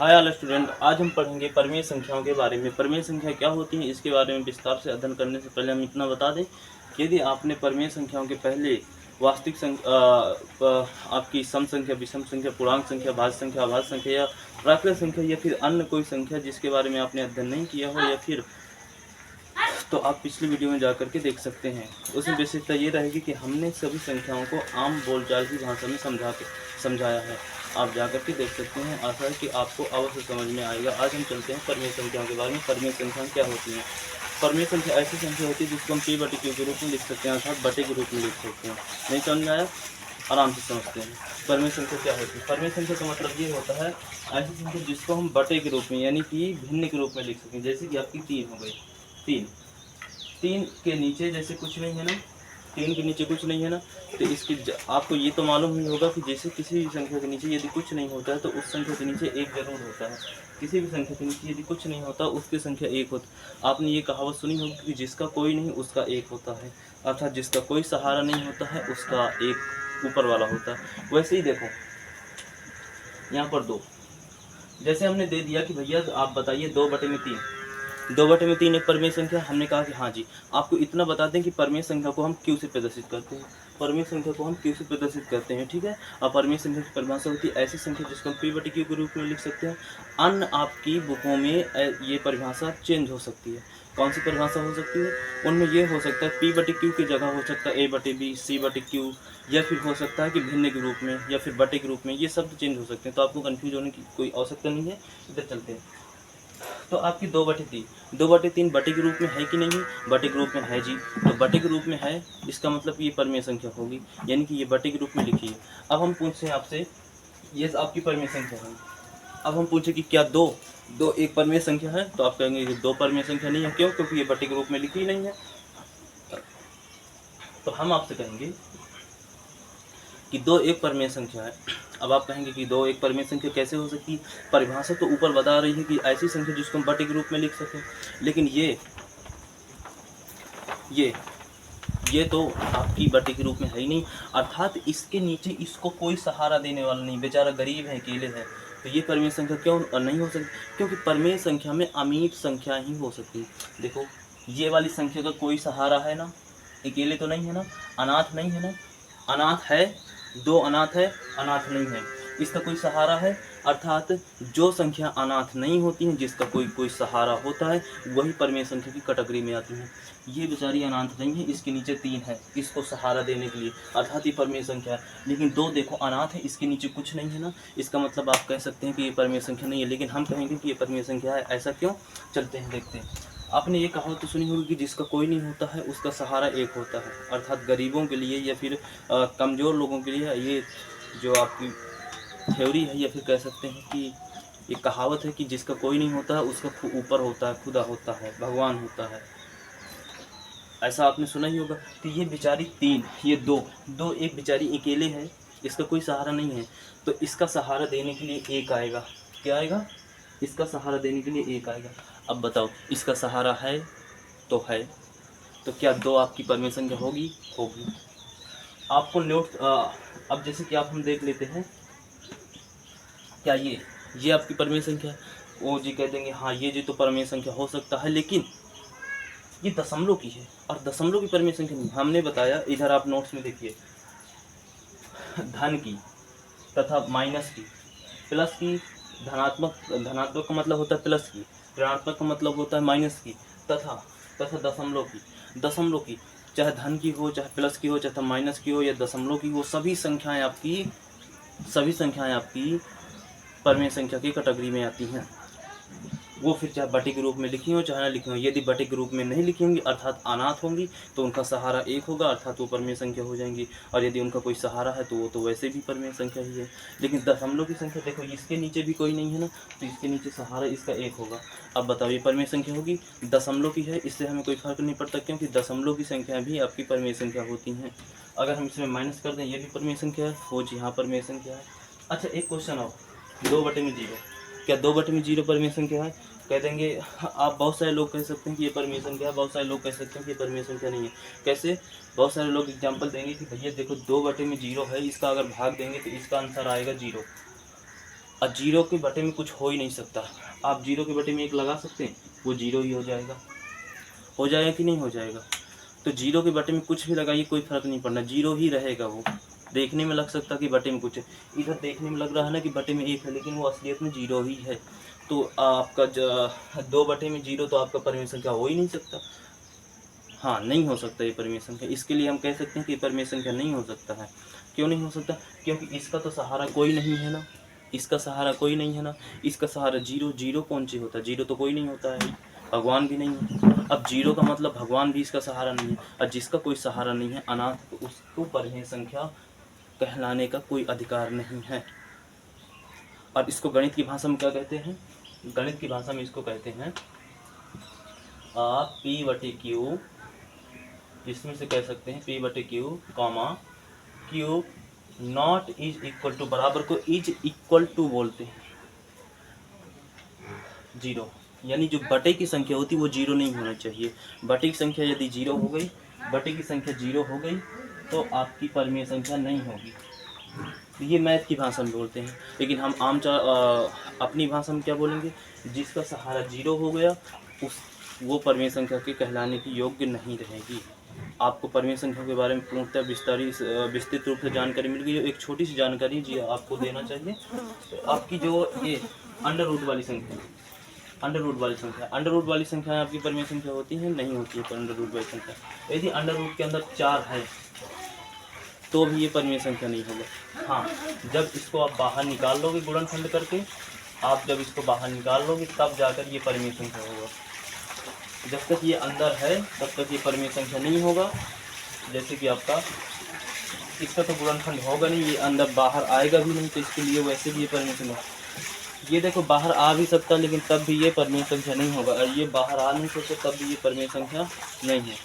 Hi all student, आज हम पढ़ेंगे परमेय संख्याओं के बारे में। परमेय संख्या क्या होती है इसके बारे में विस्तार से अध्ययन करने से पहले हम इतना बता दें कि यदि आपने परमेय संख्याओं के पहले वास्तविक आपकी सम संख्या, विषम संख्या, पूर्णांक संख्या, भाज्य संख्या, अभाज्य संख्या या प्राकृत संख्या या फिर अन्य कोई संख्या जिसके बारे में आपने अध्ययन नहीं किया हो या फिर तो आप पिछली वीडियो में जाकर के देख सकते हैं। उसमें विशेषता ये रहेगी कि हमने सभी संख्याओं को आम बोलचाल की भाषा में समझाया है। आप जाकर के देख सकते हैं। आशा है कि आपको अवश्य समझ में आएगा। आज हम चलते हैं परमेय संख्याओं के बारे में। परमेय संख्याएं क्या होती हैं? परमेय संख्या ऐसी संख्या होती है जिसको हम p बटे q के रूप में लिख सकते हैं, अर्थात बटे के रूप में लिख सकते हैं। नहीं समझ में आया? आराम से समझते हैं। परमेय संख्या क्या होती है? परमेय संख्या का मतलब ये होता है ऐसी संख्या जिसको हम बटे के रूप में यानी कि भिन्न के रूप में लिख सकें। जैसे कि आपकी 3 हो गई। 3 के नीचे जैसे कुछ नहीं है ना, 3 के नीचे कुछ नहीं है ना, तो इसकी आपको ये तो मालूम ही होगा कि जैसे किसी भी संख्या के नीचे यदि कुछ नहीं होता है तो उस संख्या के नीचे एक जरूर होता है। किसी भी संख्या के नीचे यदि कुछ नहीं होता उसकी संख्या एक होती। आपने ये कहावत सुनी होगी कि जिसका कोई नहीं उसका एक होता है, अर्थात जिसका कोई सहारा नहीं होता है उसका एक ऊपर वाला होता है। वैसे ही देखो यहाँ पर 2 जैसे हमने दे दिया कि भैया आप बताइए 2 बटे में 3, 2 बटे में 3 एक परमेय संख्या। हमने कहा कि हाँ जी, आपको इतना बता दें कि परमेय संख्या को हम क्यू से प्रदर्शित करते हैं। परमेय संख्या को हम क्यू से प्रदर्शित करते हैं, ठीक है। और परमेय संख्या की परिभाषा होती है ऐसी संख्या जिसको हम p बटे q के रूप में लिख सकते हैं। अन्य आपकी बुकों में ये परिभाषा चेंज हो सकती है। कौन सी परिभाषा हो सकती है? उनमें ये हो सकता है p बटे q की जगह हो सकता है a बटे b, c बटे q, या फिर हो सकता है कि भिन्न के रूप में या फिर बटे के रूप में। ये शब्द चेंज हो सकते हैं, तो आपको कन्फ्यूज होने की कोई आवश्यकता नहीं है। इधर चलते हैं। तो आपकी 2/3 बटे के रूप में है कि नहीं? बटे के रूप में है जी। तो बटे के रूप में है इसका मतलब ये परमेय संख्या होगी, यानी कि ये बटे के रूप में लिखी है। अब हम पूछते हैं आपसे, ये आपकी परमेय संख्या है। अब हम पूछे कि क्या 2 एक परमेय संख्या है? तो आप कहेंगे कि 2 परमेय संख्या नहीं है। क्यों? क्योंकि ये बटे के रूप में लिखी ही नहीं है। तो हम आपसे कहेंगे कि 2 एक परमेय संख्या है। अब आप कहेंगे कि 2 एक परमेय संख्या कैसे हो सकती है? परिभाषा तो ऊपर बता रही है कि ऐसी संख्या जिसको हम बटे के रूप में लिख सकें, लेकिन ये तो आपकी बटे के रूप में है ही नहीं, अर्थात इसके नीचे इसको कोई सहारा देने वाला नहीं, बेचारा गरीब है, अकेले है। तो ये परमेय संख्या क्यों नहीं हो सकती? क्योंकि परमेय संख्या में अमीर संख्या ही हो सकती है। देखो ये वाली संख्या का कोई सहारा है ना, अकेले तो नहीं है ना, अनाथ नहीं है ना, अनाथ है, 2 अनाथ है, अनाथ नहीं है, इसका कोई सहारा है। अर्थात जो संख्या अनाथ नहीं होती है, जिसका कोई सहारा होता है, वही परमेय संख्या की कैटेगरी में आती है। ये बेचारी अनाथ नहीं है, इसके नीचे 3 है, इसको सहारा देने के लिए, अर्थात ये परमेय संख्या है। लेकिन 2 देखो अनाथ है, इसके नीचे कुछ नहीं है ना, इसका मतलब आप कह सकते हैं कि ये परमेय संख्या नहीं है। लेकिन हम कहेंगे कि ये परमेय संख्या है। ऐसा क्यों? चलते हैं देखते हैं। आपने ये कहावत तो सुनी होगी कि जिसका कोई नहीं होता है उसका सहारा एक होता है, अर्थात गरीबों के लिए या फिर कमज़ोर लोगों के लिए ये जो आपकी थ्योरी है, या फिर कह सकते हैं कि एक कहावत है कि जिसका कोई नहीं होता है उसका ऊपर होता है, खुदा होता है, भगवान होता है। ऐसा आपने सुना ही होगा। तो ये बेचारी 3, ये 2 एक बेचारी अकेले है, इसका कोई सहारा नहीं है, तो इसका सहारा देने के लिए एक आएगा। क्या आएगा? इसका सहारा देने के लिए एक आएगा। अब बताओ, इसका सहारा है तो है, तो क्या 2 आपकी परमेय संख्या होगी? होगी। आपको नोट अब जैसे कि आप हम देख लेते हैं, क्या ये आपकी परमेय संख्या है? वो जी कह देंगे हाँ ये जी तो परमेय संख्या हो सकता है, लेकिन ये दशमलव की है और दशमलव की परमेय संख्या नहीं। हमने बताया, इधर आप नोट्स में देखिए, धन की तथा माइनस की, प्लस की, धनात्मक का मतलब होता है प्लस की, ऋणात्मक का मतलब होता है माइनस की, तथा दशमलव की चाहे धन की हो, चाहे प्लस की हो, चाहे माइनस की हो या दशमलव की हो, सभी संख्याएं आपकी परमेय संख्या की कैटेगरी में आती हैं। वो फिर चाहे बटे के रूप में लिखी हो चाहे ना लिखी हो। यदि बटे के रूप में नहीं लिखी होंगी अर्थात अनाथ होंगी तो उनका सहारा एक होगा, अर्थात वो परमेय संख्या हो जाएंगी। और यदि उनका कोई सहारा है तो वो तो वैसे भी परमेय संख्या ही है। लेकिन दशमलव की संख्या देखो, इसके नीचे भी कोई नहीं है ना, तो इसके नीचे सहारा इसका एक होगा। अब बताओ ये परमेय संख्या होगी? दशमलव की है, इससे हमें कोई फर्क नहीं पड़ता, क्योंकि दशमलव की संख्या भी आपकी परमेय संख्या होती हैं। अगर हम इसमें माइनस कर दें, ये भी परमेय संख्या है, हो जी हाँ परमेय संख्या है। अच्छा एक क्वेश्चन और, 2/0, क्या 2/0 परमेय संख्या है? कह देंगे आप, बहुत सारे लोग कह सकते हैं कि ये परमेय संख्या है, बहुत सारे लोग कह सकते हैं कि ये परमेय संख्या नहीं है। कैसे? बहुत सारे लोग एग्जांपल देंगे कि भैया देखो 2/0 है, इसका अगर भाग देंगे तो इसका आंसर आएगा 0। और जीरो के बटे में कुछ हो ही नहीं सकता। आप जीरो के बटे में एक लगा सकते हैं, वो जीरो ही हो जाएगा कि नहीं हो जाएगा। तो जीरो के बटे में कुछ भी लगाइए कोई फर्क नहीं पड़ना, जीरो ही रहेगा। वो देखने में लग सकता कि बटे में कुछ है, इधर देखने में लग रहा है ना कि बटे में एक है, लेकिन वो असलियत में जीरो ही है। तो आपका 2 बटे में जीरो तो आपका परिमेय संख्या हो ही नहीं सकता। हाँ, नहीं हो सकता ये परिमेय संख्या। इसके लिए हम कह सकते हैं कि परिमेय संख्या नहीं हो सकता है। क्यों नहीं हो सकता? क्योंकि इसका तो सहारा कोई नहीं है ना, इसका सहारा कोई नहीं है ना। इसका सहारा जीरो, जीरो कौन सी होता है? जीरो तो कोई नहीं होता है, भगवान भी नहीं है। अब जीरो का मतलब भगवान भी इसका सहारा नहीं है, और जिसका कोई सहारा नहीं है, अनाथ, तो उसको परिमेय संख्या कहलाने का कोई अधिकार नहीं है। और इसको गणित की भाषा में क्या कहते हैं? गणित की भाषा में इसको कहते हैं आप P/Q, इसमें से कह सकते हैं P/Q comma cube not is equal to, बराबर को इज इक्वल टू बोलते हैं जीरो। यानी जो बटे की संख्या होती है वो जीरो नहीं होना चाहिए। बटे की संख्या यदि जीरो हो गई, बटे की संख्या जीरो हो गई, तो आपकी परिमेय संख्या नहीं होगी। ये मैथ की भाषा में बोलते हैं, लेकिन हम अपनी भाषा में क्या बोलेंगे? जिसका सहारा जीरो हो गया, उस वो परिमेय संख्या के कहलाने की योग्य नहीं रहेगी। आपको परिमेय संख्या के बारे में पूर्णतः विस्तृत रूप से जानकारी मिल गई। एक छोटी सी जानकारी जी आपको देना चाहिए। तो आपकी जो ये अंडर रूट वाली संख्या, अंडर रूट वाली संख्या आपकी परिमेय संख्या होती है? नहीं होती है अंडर रूट वाली संख्या। यदि अंडर रूट के अंदर 4 है तो भी ये परिमेय संख्या नहीं होगा। हाँ, जब इसको आप बाहर निकाल लोगे गुणनखंड करके, आप जब इसको बाहर निकाल लोगे तब जाकर ये परिमेय संख्या होगा। जब तक ये अंदर है तब तक ये परिमेय संख्या नहीं होगा। जैसे कि आपका इसका तो गुणनखंड होगा नहीं, ये अंदर बाहर आएगा भी नहीं, तो इसके लिए वैसे भी ये परिमेय संख्या, ये देखो बाहर आ भी सकता लेकिन तब भी ये परिमेय संख्या नहीं होगा। और ये बाहर आ नहीं सकता तब भी ये परिमेय संख्या नहीं है।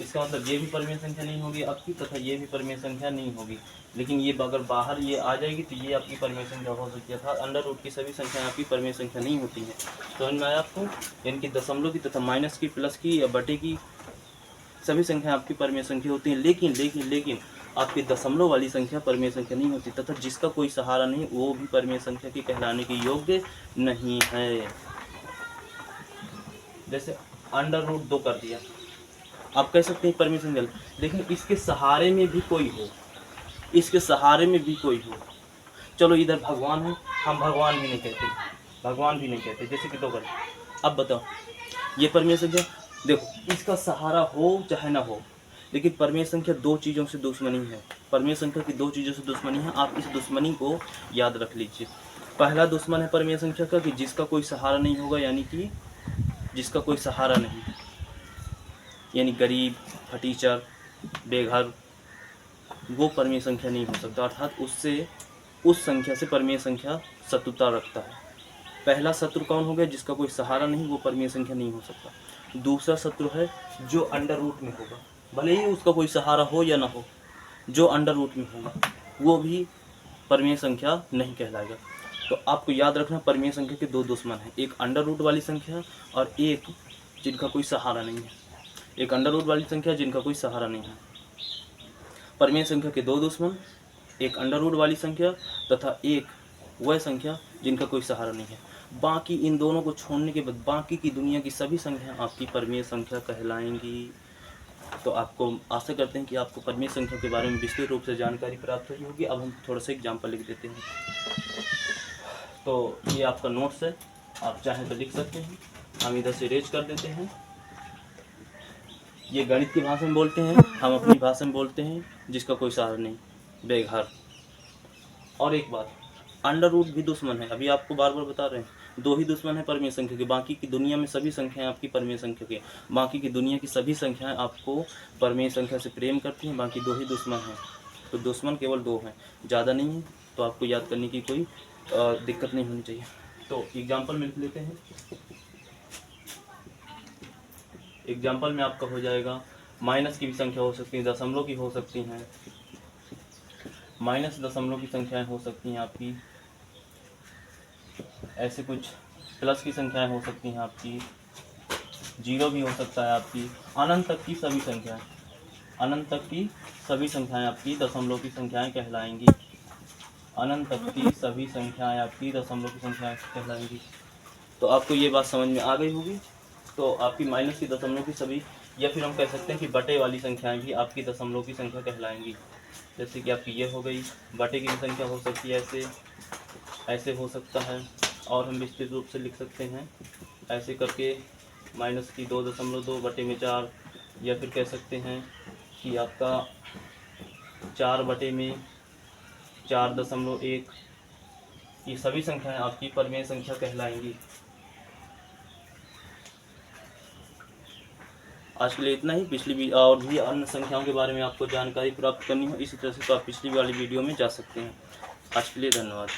इसका मतलब ये भी परिमेय संख्या नहीं होगी आपकी, तथा ये भी परिमेय संख्या नहीं होगी। लेकिन ये अगर बाहर ये आ जाएगी तो ये आपकी परिमेय संख्या हो सकती है। अर्थात अंडर रूट की सभी संख्याएं आपकी परिमेय संख्या नहीं होती है। समझ में आया आपको? इनकी दशमलव की तथा माइनस की, प्लस की या बटे की सभी संख्याएं आपकी परिमेय संख्या होती हैं। लेकिन आपकी दशमलव वाली संख्या परिमेय संख्या नहीं होती, तथा जिसका कोई सहारा नहीं वो भी परिमेय संख्या के कहलाने के योग्य नहीं है। जैसे अंडर रूट 2 कर दिया, आप कह सकते हैं परिमेय संख्या, लेकिन इसके सहारे में भी कोई हो, इसके सहारे में भी कोई हो। चलो इधर भगवान है, हम भगवान भी नहीं कहते, जैसे कि 2 कर। अब बताओ ये परिमेय संख्या, देखो इसका सहारा हो चाहे ना हो, लेकिन परिमेय संख्या 2 चीज़ों से दुश्मनी है। परिमेय संख्या की 2 चीज़ों से दुश्मनी है। आप इस दुश्मनी को याद रख लीजिए। पहला दुश्मन है परिमेय संख्या का कि जिसका कोई सहारा नहीं होगा, यानी कि जिसका कोई सहारा नहीं, यानी गरीब, फटीचर, बेघर, वो परिमेय संख्या नहीं हो सकता। अर्थात उससे, उस संख्या से परिमेय संख्या शत्रुता रखता है। पहला शत्रु कौन हो गया? जिसका कोई सहारा नहीं, वो परिमेय संख्या नहीं हो सकता। दूसरा शत्रु है जो अंडर रूट में होगा, भले ही उसका कोई सहारा हो या ना हो, जो अंडर रूट में होगा वो भी परिमेय संख्या नहीं कहलाएगा। तो आपको याद रखना परिमेय संख्या के 2 दुश्मन हैं, एक अंडर रूट वाली संख्या और एक जिनका कोई सहारा नहीं है। एक अंडर रूट वाली संख्या जिनका कोई सहारा नहीं है। परिमेय संख्या के 2 दुश्मन, एक अंडर रूट वाली संख्या तथा एक वह संख्या जिनका कोई सहारा नहीं है। बाकी इन दोनों को छोड़ने के बाद बाकी की दुनिया की सभी संख्या आपकी परिमेय संख्या कहलाएंगी। तो आपको आशा करते हैं कि आपको परिमेय संख्या के बारे में विस्तृत रूप से जानकारी प्राप्त हुई होगी। अब हम थोड़ा सा एग्जाम्पल लिख देते हैं। तो ये आपका नोट्स है, आप चाहें तो लिख सकते हैं, हम इधर से इरेज कर देते हैं। ये गणित की भाषा में बोलते हैं, हम अपनी भाषा में बोलते हैं जिसका कोई सहारा नहीं, बेघर। और एक बात, अंडर रूट भी दुश्मन है, अभी आपको बार बार बता रहे हैं। 2 ही दुश्मन है परिमेय संख्या के, बाकी की दुनिया में सभी संख्याएं आपकी परिमेय संख्या के, बाकी की दुनिया की सभी संख्याएं आपको परिमेय संख्या से प्रेम करती हैं। बाकी 2 ही दुश्मन हैं। तो दुश्मन केवल 2 हैं, ज़्यादा नहीं है। तो आपको याद करने की कोई दिक्कत नहीं होनी चाहिए। तो एग्जाम्पल में लिख लेते हैं। एग्जाम्पल में आपका हो जाएगा, माइनस की भी संख्या हो सकती है, दशमलव की हो सकती हैं, माइनस दशमलव की संख्याएं हो सकती हैं आपकी, ऐसे कुछ प्लस की संख्याएं हो सकती हैं आपकी, जीरो भी हो सकता है आपकी, अनंत तक की सभी संख्याएं, अनंत तक की सभी संख्याएं आपकी दशमलव की संख्याएं कहलाएंगी। अनंत तक की सभी संख्याएं आपकी दशमलव की संख्याएं कहलाएंगी। तो आपको ये बात समझ में आ गई होगी। तो आपकी माइनस की दशमलव की सभी, या फिर हम कह सकते हैं कि बटे वाली संख्याएं भी आपकी दशमलव की संख्या कहलाएंगी। जैसे कि आपकी ये हो गई, बटे की भी संख्या हो सकती है ऐसे, ऐसे हो सकता है, और हम विस्तृत रूप से लिख सकते हैं ऐसे करके माइनस की 2.2 बटे में 4, या फिर कह सकते हैं कि आपका 4 बटे में 4.1। ये सभी संख्याएं आपकी परिमेय संख्या कहलाएंगी। आज के लिए इतना ही। पिछली भी और भी अन्य संख्याओं के बारे में आपको जानकारी प्राप्त करनी हो इसी तरह से, तो आप पिछली वाली वीडियो में जा सकते हैं। आज के लिए धन्यवाद।